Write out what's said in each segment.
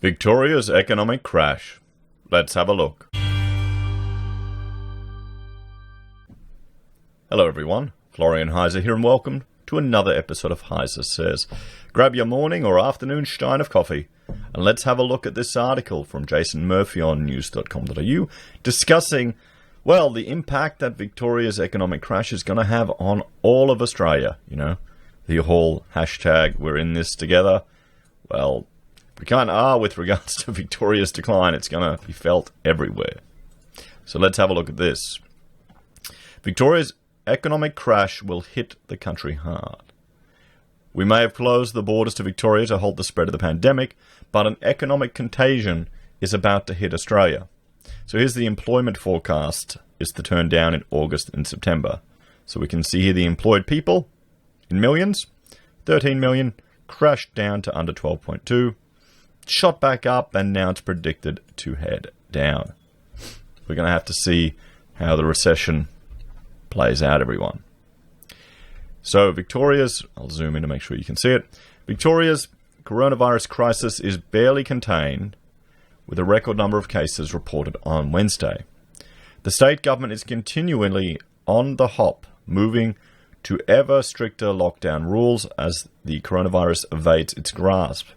Victoria's economic crash. Let's have a look. Hello everyone, Florian.heise here and welcome to another episode of HeiseSays. Grab your morning or afternoon stein of coffee and let's have a look at this article from Jason Murphy on news.com.au discussing, well, the impact that Victoria's economic crash is going to have on all of Australia. You know, the whole hashtag we're in this together. Well, we kind of are with regards to Victoria's decline. It's going to be felt everywhere. So let's have a look at this. Victoria's economic crash will hit the country hard. We may have closed the borders to Victoria to halt the spread of the pandemic, but an economic contagion is about to hit Australia. So here's the employment forecast is to turn down in August and September. So we can see here the employed people in millions, 13 million, crashed down to under 12.2, shot back up, and now it's predicted to head down. We're going to have to see how the recession plays out, everyone. So Victoria's, I'll zoom in to make sure you can see it. Victoria's coronavirus crisis is barely contained, with a record number of cases reported on Wednesday. The state government is continually on the hop, moving to ever stricter lockdown rules as the coronavirus evades its grasp.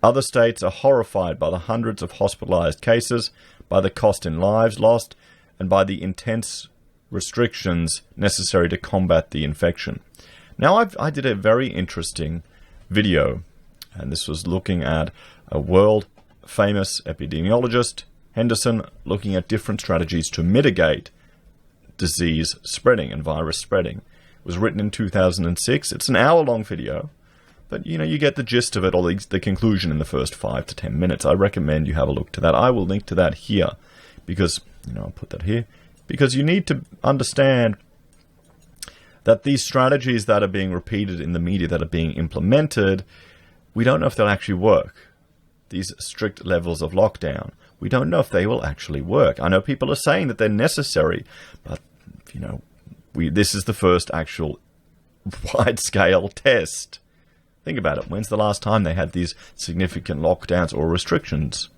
Other states are horrified by the hundreds of hospitalized cases, by the cost in lives lost, and by the intense restrictions necessary to combat the infection. Now, I did a very interesting video, and this was looking at a world-famous epidemiologist, Henderson, looking at different strategies to mitigate disease spreading and virus spreading. It was written in 2006. It's an hour-long video. But, you know, you get the gist of it, or the conclusion in the first 5 to 10 minutes. I recommend you have a look to that. I will link to that here because, you know, I'll put that here. Because you need to understand that these strategies that are being repeated in the media, that are being implemented, we don't know if they'll actually work. These strict levels of lockdown, we don't know if they will actually work. I know people are saying that they're necessary, but, you know, this is the first actual wide-scale test. Think about it. When's the last time they had these significant lockdowns or restrictions?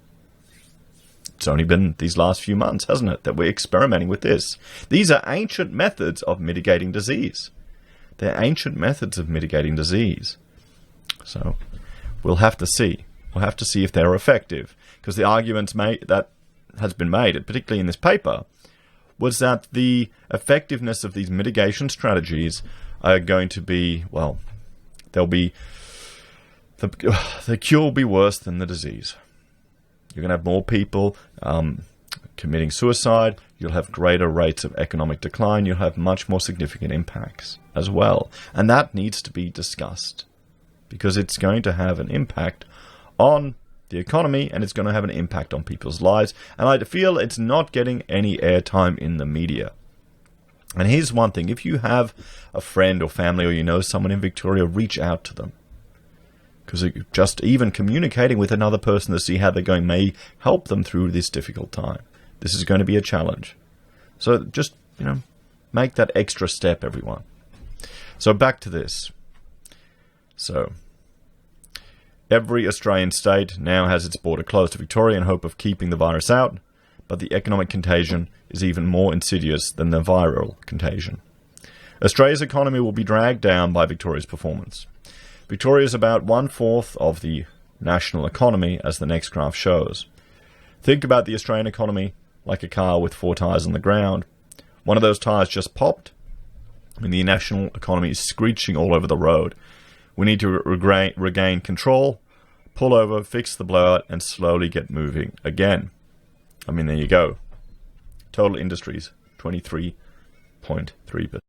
It's only been these last few months, hasn't it, that we're experimenting with this. These are ancient methods of mitigating disease. They're ancient methods of mitigating disease. So we'll have to see. We'll have to see if they're effective. Because the arguments that has been made, particularly in this paper, was that the effectiveness of these mitigation strategies are going to be, well, the cure will be worse than the disease. You're going to have more people committing suicide. You'll have greater rates of economic decline. You'll have much more significant impacts as well. And that needs to be discussed because it's going to have an impact on the economy and it's going to have an impact on people's lives. And I feel it's not getting any airtime in the media. And here's one thing. If you have a friend or family or you know someone in Victoria, reach out to them. Because just even communicating with another person to see how they're going may help them through this difficult time. This is going to be a challenge. So just, you know, make that extra step, everyone. So back to this. So every Australian state now has its border closed to Victoria in hope of keeping the virus out. But the economic contagion is even more insidious than the viral contagion. Australia's economy will be dragged down by Victoria's performance. Victoria is about 1/4 of the national economy, as the next graph shows. Think about the Australian economy like a car with 4 tyres on the ground. One of those tyres just popped, and the national economy is screeching all over the road. We need to regain control, pull over, fix the blowout, and slowly get moving again. I mean, there you go. Total industries, 23.3%.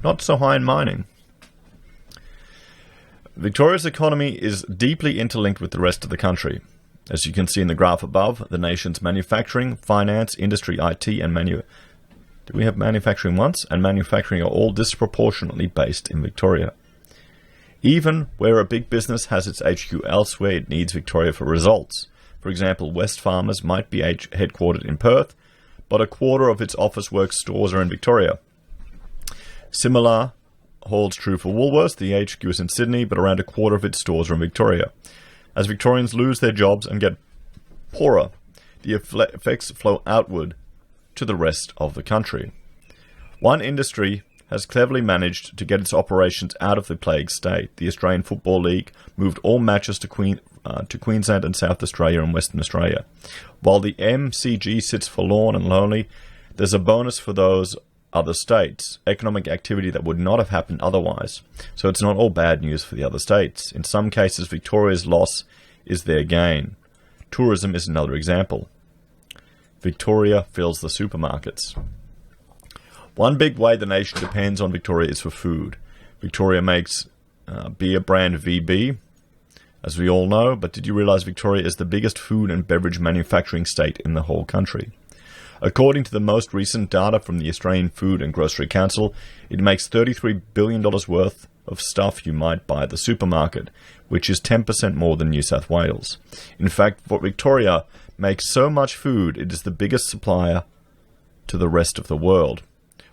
Not so high in mining. Victoria's economy is deeply interlinked with the rest of the country. As you can see in the graph above, the nation's manufacturing, finance, industry, IT, and do we have manufacturing once? And manufacturing are all disproportionately based in Victoria. Even where a big business has its HQ elsewhere, it needs Victoria for results. For example, Wesfarmers might be headquartered in Perth, but a quarter of its Officeworks stores are in Victoria. Similar holds true for Woolworths. The HQ is in Sydney, but around a quarter of its stores are in Victoria. As Victorians lose their jobs and get poorer, the effects flow outward to the rest of the country. One industry has cleverly managed to get its operations out of the plague state. The Australian Football League moved all matches to Queensland and South Australia and Western Australia. While the MCG sits forlorn and lonely, there's a bonus for those other states, economic activity that would not have happened otherwise. So it's not all bad news for the other states. In some cases, Victoria's loss is their gain. Tourism is another example. Victoria fills the supermarkets. One big way the nation depends on Victoria is for food. Victoria makes beer brand VB, as we all know, but did you realize Victoria is the biggest food and beverage manufacturing state in the whole country? According to the most recent data from the Australian Food and Grocery Council, it makes $33 billion worth of stuff you might buy at the supermarket, which is 10% more than New South Wales. In fact, Victoria makes so much food, it is the biggest supplier to the rest of the world.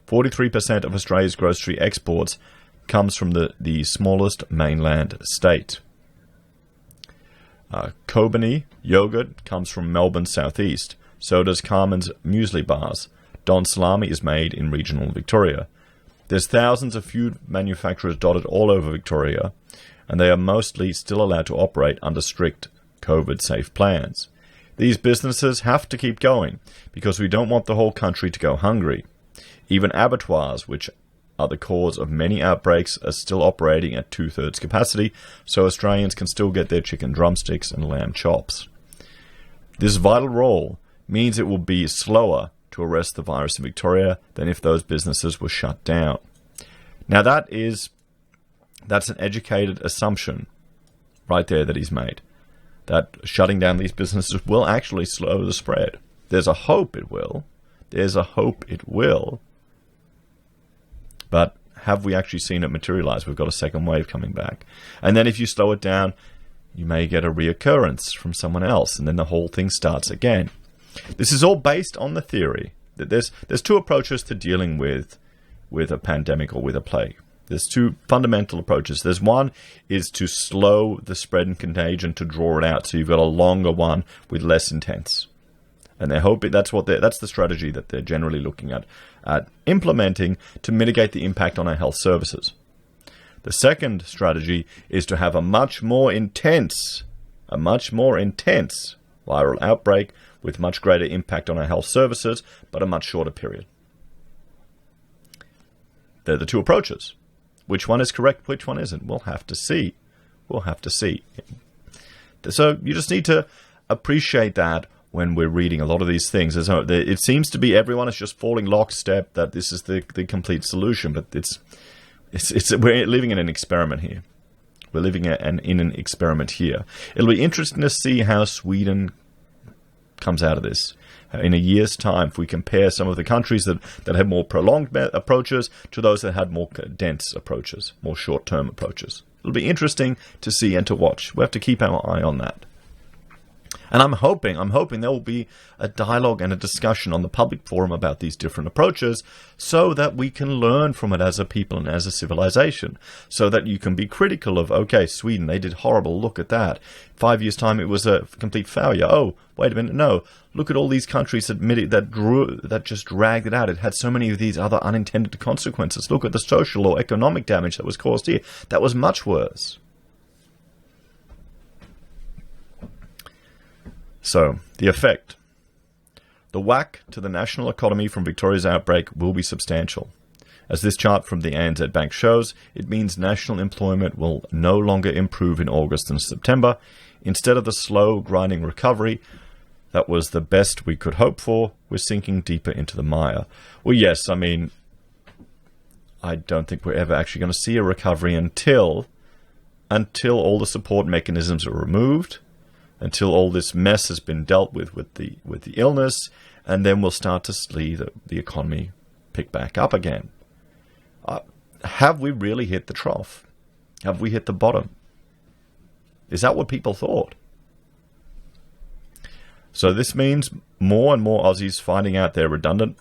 43% of Australia's grocery exports comes from the smallest mainland state. Kobani yogurt comes from Melbourne's southeast. So does Carmen's muesli bars. Don Salami is made in regional Victoria. There's thousands of food manufacturers dotted all over Victoria, and they are mostly still allowed to operate under strict COVID-safe plans. These businesses have to keep going because we don't want the whole country to go hungry. Even abattoirs, which are the cause of many outbreaks, are still operating at 2/3 capacity, so Australians can still get their chicken drumsticks and lamb chops. This vital role means it will be slower to arrest the virus in Victoria than if those businesses were shut down. Now that's an educated assumption right there that he's made, that shutting down these businesses will actually slow the spread. There's a hope it will. But have we actually seen it materialize? We've got a second wave coming back. And then if you slow it down, you may get a reoccurrence from someone else, and then the whole thing starts again. This is all based on the theory that there's two approaches to dealing with a pandemic or with a plague. There's two fundamental approaches. There's one is to slow the spread and contagion, to draw it out, so you've got a longer one with less intense. And they're hoping that's the strategy that they're generally looking at implementing to mitigate the impact on our health services. The second strategy is to have a much more intense viral outbreak with much greater impact on our health services, but a much shorter period. They're the two approaches. Which one is correct, which one isn't? We'll have to see. So you just need to appreciate that when we're reading a lot of these things. It seems to be everyone is just falling lockstep that this is the complete solution, but we're living in an experiment here. We're living in an experiment here. It'll be interesting to see how Sweden comes out of this in a year's time, if we compare some of the countries that had more prolonged approaches to those that had more dense approaches, more short-term approaches. It'll be interesting to see and to watch. We have to keep our eye on that. And I'm hoping there will be a dialogue and a discussion on the public forum about these different approaches so that we can learn from it as a people and as a civilization, so that you can be critical of, okay, Sweden, they did horrible, look at that. 5 years' time, it was a complete failure. Oh, wait a minute, no. Look at all these countries that just dragged it out. It had so many of these other unintended consequences. Look at the social or economic damage that was caused here. That was much worse. So, the effect. The whack to the national economy from Victoria's outbreak will be substantial. As this chart from the ANZ Bank shows, it means national employment will no longer improve in August and September. Instead of the slow, grinding recovery that was the best we could hope for, we're sinking deeper into the mire. Well, yes, I mean, I don't think we're ever actually going to see a recovery until all the support mechanisms are removed, until all this mess has been dealt with the illness, and then we'll start to see the economy pick back up again. Have we really hit the trough? Have we hit the bottom? Is that what people thought? So this means more and more Aussies finding out they're redundant,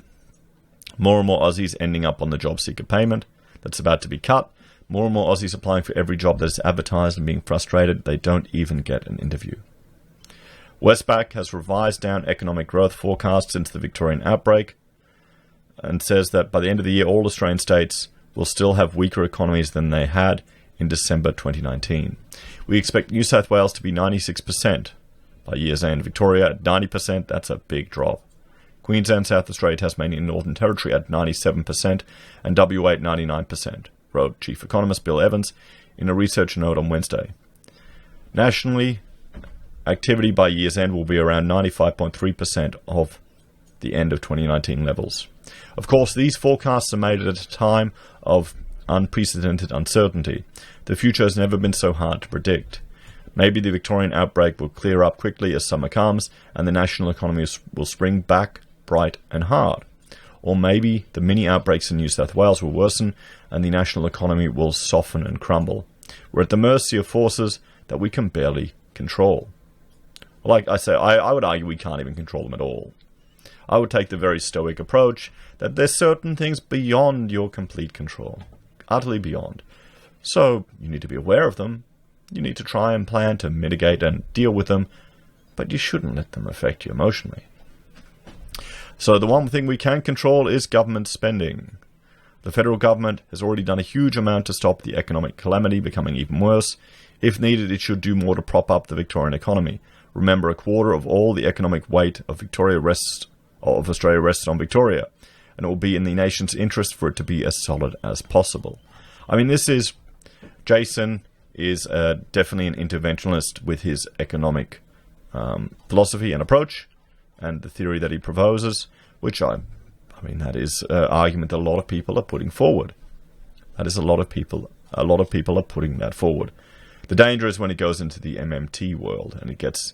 more and more Aussies ending up on the job seeker payment that's about to be cut, More and more Aussies applying for every job that is advertised and being frustrated they don't even get an interview. Westpac has revised down economic growth forecasts since the Victorian outbreak and says that by the end of the year all Australian states will still have weaker economies than they had in December 2019. We expect New South Wales to be 96% by year's end. Victoria at 90%, that's a big drop. Queensland, South Australia, Tasmania and Northern Territory at 97% and WA at 99%, wrote Chief Economist Bill Evans in a research note on Wednesday. Nationally, activity by year's end will be around 95.3% of the end of 2019 levels. Of course, these forecasts are made at a time of unprecedented uncertainty. The future has never been so hard to predict. Maybe the Victorian outbreak will clear up quickly as summer comes and the national economy will spring back bright and hard. Or maybe the mini outbreaks in New South Wales will worsen and the national economy will soften and crumble. We're at the mercy of forces that we can barely control. Like I say, I would argue we can't even control them at all. I would take the very stoic approach that there's certain things beyond your complete control. Utterly beyond. So you need to be aware of them. You need to try and plan to mitigate and deal with them, but you shouldn't let them affect you emotionally. So the one thing we can control is government spending. The federal government has already done a huge amount to stop the economic calamity becoming even worse. If needed, it should do more to prop up the Victorian economy. Remember, a quarter of all the economic weight of Australia rests on Victoria, and it will be in the nation's interest for it to be as solid as possible. I mean, Jason is definitely an interventionist with his economic philosophy and approach, and the theory that he proposes, which that is an argument that a lot of people are putting forward. That is a lot of people are putting that forward. The danger is when it goes into the MMT world and it gets,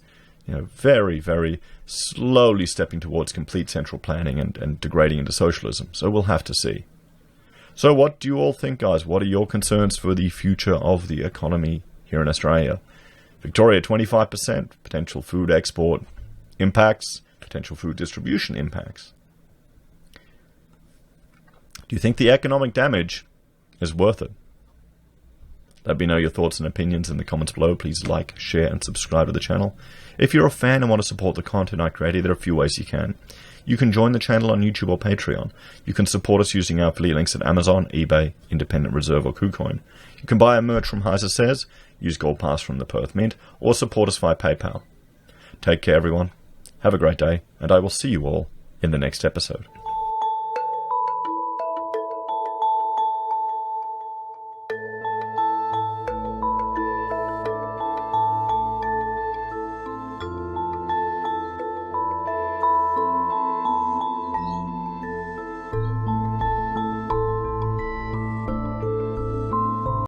very, very slowly stepping towards complete central planning and degrading into socialism. So we'll have to see. So what do you all think, guys? What are your concerns for the future of the economy here in Australia? Victoria, 25%. Potential food export impacts. Potential food distribution impacts. Do you think the economic damage is worth it? Let me know your thoughts and opinions in the comments below. Please like, share, and subscribe to the channel. If you're a fan and want to support the content I create, there are a few ways you can. You can join the channel on YouTube or Patreon. You can support us using our affiliate links at Amazon, eBay, Independent Reserve, or Kucoin. You can buy our merch from HeiseSays, use Gold Pass from the Perth Mint, or support us via PayPal. Take care, everyone. Have a great day, and I will see you all in the next episode.